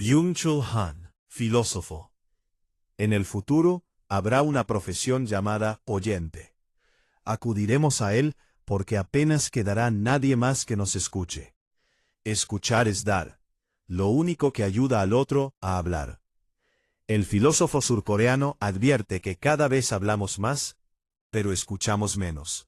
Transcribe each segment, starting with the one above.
Byung-Chul Han, filósofo. En el futuro, habrá una profesión llamada oyente. Acudiremos a él porque apenas quedará nadie más que nos escuche. Escuchar es dar, lo único que ayuda al otro a hablar. El filósofo surcoreano advierte que cada vez hablamos más, pero escuchamos menos.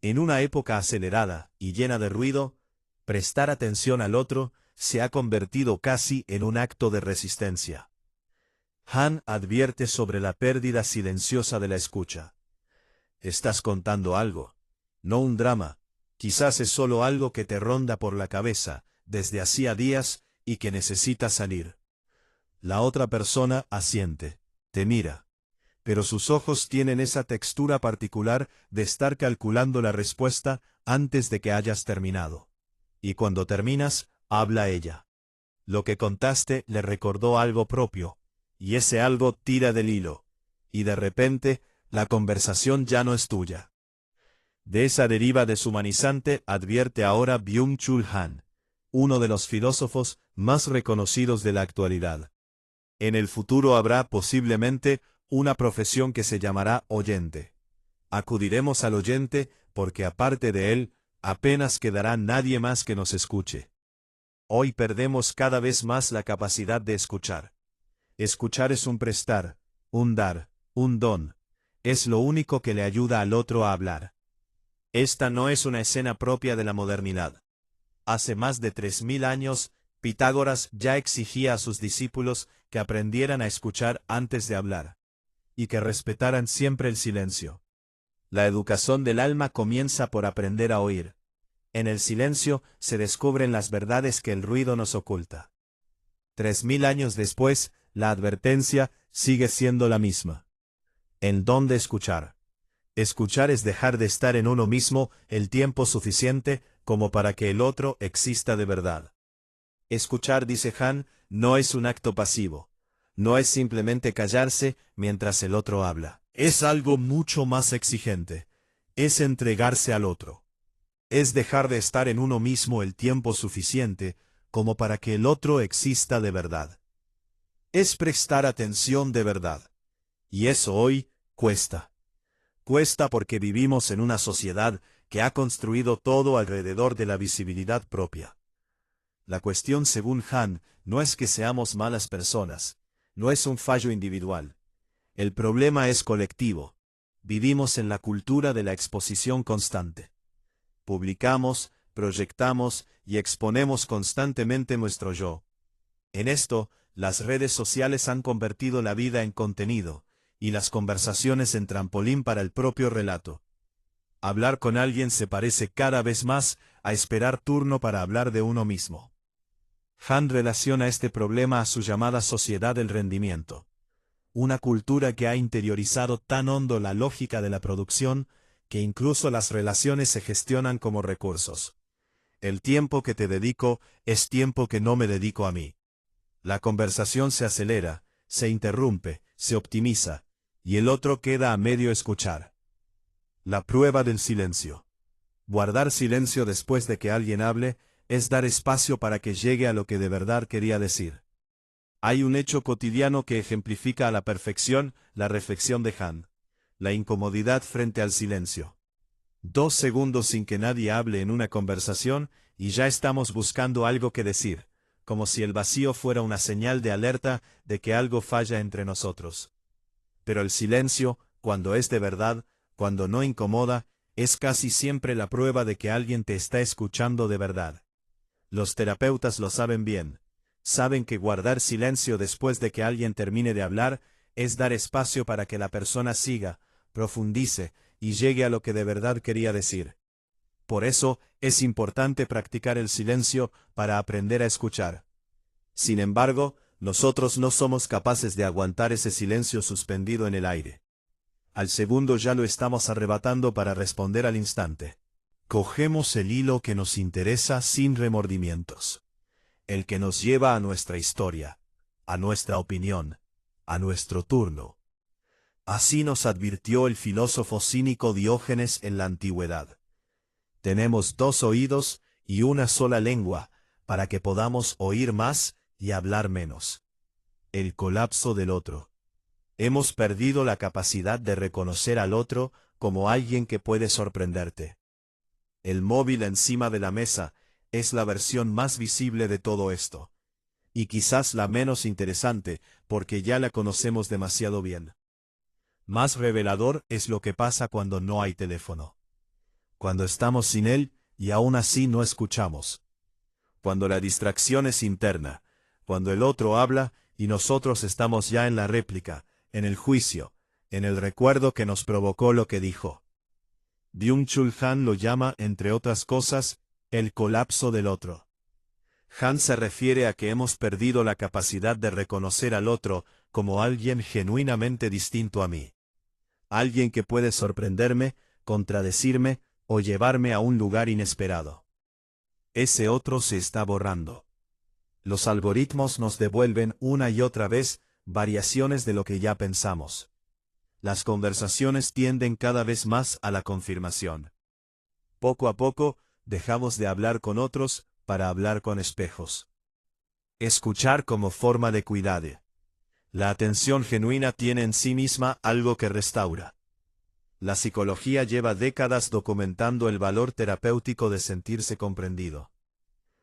En una época acelerada y llena de ruido, prestar atención al otro se ha convertido casi en un acto de resistencia. Han advierte sobre la pérdida silenciosa de la escucha. Estás contando algo, no un drama, quizás es solo algo que te ronda por la cabeza desde hacía días y que necesita salir. La otra persona asiente, te mira, pero sus ojos tienen esa textura particular de estar calculando la respuesta antes de que hayas terminado. Y cuando terminas, habla ella. Lo que contaste le recordó algo propio, y ese algo tira del hilo, y de repente, la conversación ya no es tuya. De esa deriva deshumanizante advierte ahora Byung-Chul Han, uno de los filósofos más reconocidos de la actualidad. En el futuro habrá posiblemente una profesión que se llamará oyente. Acudiremos al oyente porque aparte de él, apenas quedará nadie más que nos escuche. Hoy perdemos cada vez más la capacidad de escuchar. Escuchar es un prestar, un dar, un don. Es lo único que le ayuda al otro a hablar. Esta no es una escena propia de la modernidad. Hace más de 3000 años, Pitágoras ya exigía a sus discípulos que aprendieran a escuchar antes de hablar, y que respetaran siempre el silencio. La educación del alma comienza por aprender a oír. En el silencio se descubren las verdades que el ruido nos oculta. 3000 años después, la advertencia sigue siendo la misma. El don de escuchar. Escuchar es dejar de estar en uno mismo el tiempo suficiente como para que el otro exista de verdad. Escuchar, dice Han, no es un acto pasivo. No es simplemente callarse mientras el otro habla. Es algo mucho más exigente. Es entregarse al otro. Es dejar de estar en uno mismo el tiempo suficiente como para que el otro exista de verdad. Es prestar atención de verdad. Y eso hoy cuesta. Cuesta porque vivimos en una sociedad que ha construido todo alrededor de la visibilidad propia. La cuestión, según Han, no es que seamos malas personas, no es un fallo individual. El problema es colectivo. Vivimos en la cultura de la exposición constante. Publicamos, proyectamos y exponemos constantemente nuestro yo. En esto, las redes sociales han convertido la vida en contenido, y las conversaciones en trampolín para el propio relato. Hablar con alguien se parece cada vez más a esperar turno para hablar de uno mismo. Han relaciona este problema a su llamada sociedad del rendimiento. Una cultura que ha interiorizado tan hondo la lógica de la producción que incluso las relaciones se gestionan como recursos. El tiempo que te dedico es tiempo que no me dedico a mí. La conversación se acelera, se interrumpe, se optimiza, y el otro queda a medio escuchar. La prueba del silencio. Guardar silencio después de que alguien hable es dar espacio para que llegue a lo que de verdad quería decir. Hay un hecho cotidiano que ejemplifica a la perfección la reflexión de Han. La incomodidad frente al silencio. 2 segundos sin que nadie hable en una conversación y ya estamos buscando algo que decir, como si el vacío fuera una señal de alerta de que algo falla entre nosotros. Pero el silencio, cuando es de verdad, cuando no incomoda, es casi siempre la prueba de que alguien te está escuchando de verdad. Los terapeutas lo saben bien. Saben que guardar silencio después de que alguien termine de hablar es dar espacio para que la persona siga, profundice y llegue a lo que de verdad quería decir. Por eso es importante practicar el silencio para aprender a escuchar. Sin embargo, nosotros no somos capaces de aguantar ese silencio suspendido en el aire. Al segundo ya lo estamos arrebatando para responder al instante. Cogemos el hilo que nos interesa sin remordimientos. El que nos lleva a nuestra historia, a nuestra opinión, a nuestro turno. Así nos advirtió el filósofo cínico Diógenes en la antigüedad. Tenemos 2 oídos y una sola lengua, para que podamos oír más y hablar menos. El colapso del otro. Hemos perdido la capacidad de reconocer al otro como alguien que puede sorprenderte. El móvil encima de la mesa es la versión más visible de todo esto. Y quizás la menos interesante, porque ya la conocemos demasiado bien. Más revelador es lo que pasa cuando no hay teléfono. Cuando estamos sin él y aún así no escuchamos. Cuando la distracción es interna. Cuando el otro habla y nosotros estamos ya en la réplica, en el juicio, en el recuerdo que nos provocó lo que dijo. Byung-Chul Han lo llama, entre otras cosas, el colapso del otro. Han se refiere a que hemos perdido la capacidad de reconocer al otro como alguien genuinamente distinto a mí. Alguien que puede sorprenderme, contradecirme o llevarme a un lugar inesperado. Ese otro se está borrando. Los algoritmos nos devuelven una y otra vez variaciones de lo que ya pensamos. Las conversaciones tienden cada vez más a la confirmación. Poco a poco, dejamos de hablar con otros para hablar con espejos. Escuchar como forma de cuidado. La atención genuina tiene en sí misma algo que restaura. La psicología lleva décadas documentando el valor terapéutico de sentirse comprendido.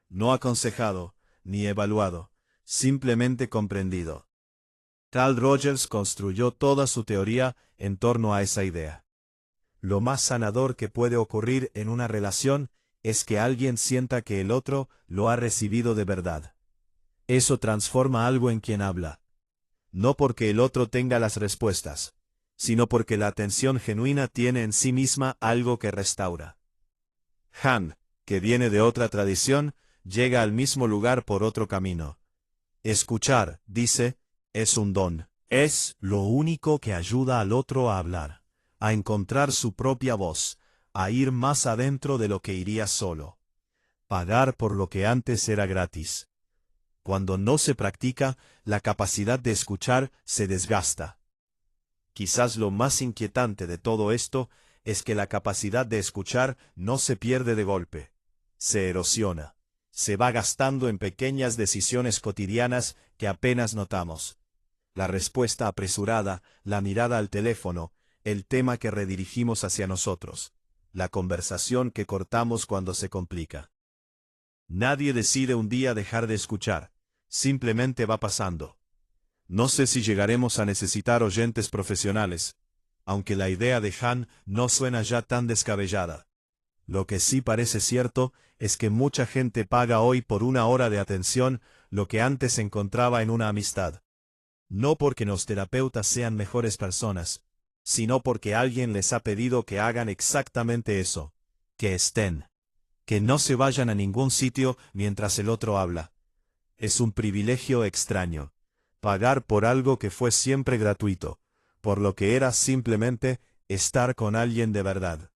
No aconsejado, ni evaluado, simplemente comprendido. Carl Rogers construyó toda su teoría en torno a esa idea. Lo más sanador que puede ocurrir en una relación es que alguien sienta que el otro lo ha recibido de verdad. Eso transforma algo en quien habla. No porque el otro tenga las respuestas, sino porque la atención genuina tiene en sí misma algo que restaura. Han, que viene de otra tradición, llega al mismo lugar por otro camino. Escuchar, dice, es un don. Es lo único que ayuda al otro a hablar, a encontrar su propia voz, a ir más adentro de lo que iría solo. Pagar por lo que antes era gratis. Cuando no se practica, la capacidad de escuchar se desgasta. Quizás lo más inquietante de todo esto es que la capacidad de escuchar no se pierde de golpe. Se erosiona. Se va gastando en pequeñas decisiones cotidianas que apenas notamos. La respuesta apresurada, la mirada al teléfono, el tema que redirigimos hacia nosotros. La conversación que cortamos cuando se complica. Nadie decide un día dejar de escuchar. Simplemente va pasando. No sé si llegaremos a necesitar oyentes profesionales, aunque la idea de Han no suena ya tan descabellada. Lo que sí parece cierto es que mucha gente paga hoy por una hora de atención lo que antes se encontraba en una amistad. No porque los terapeutas sean mejores personas, sino porque alguien les ha pedido que hagan exactamente eso, que estén, que no se vayan a ningún sitio mientras el otro habla. Es un privilegio extraño. Pagar por algo que fue siempre gratuito, por lo que era simplemente estar con alguien de verdad.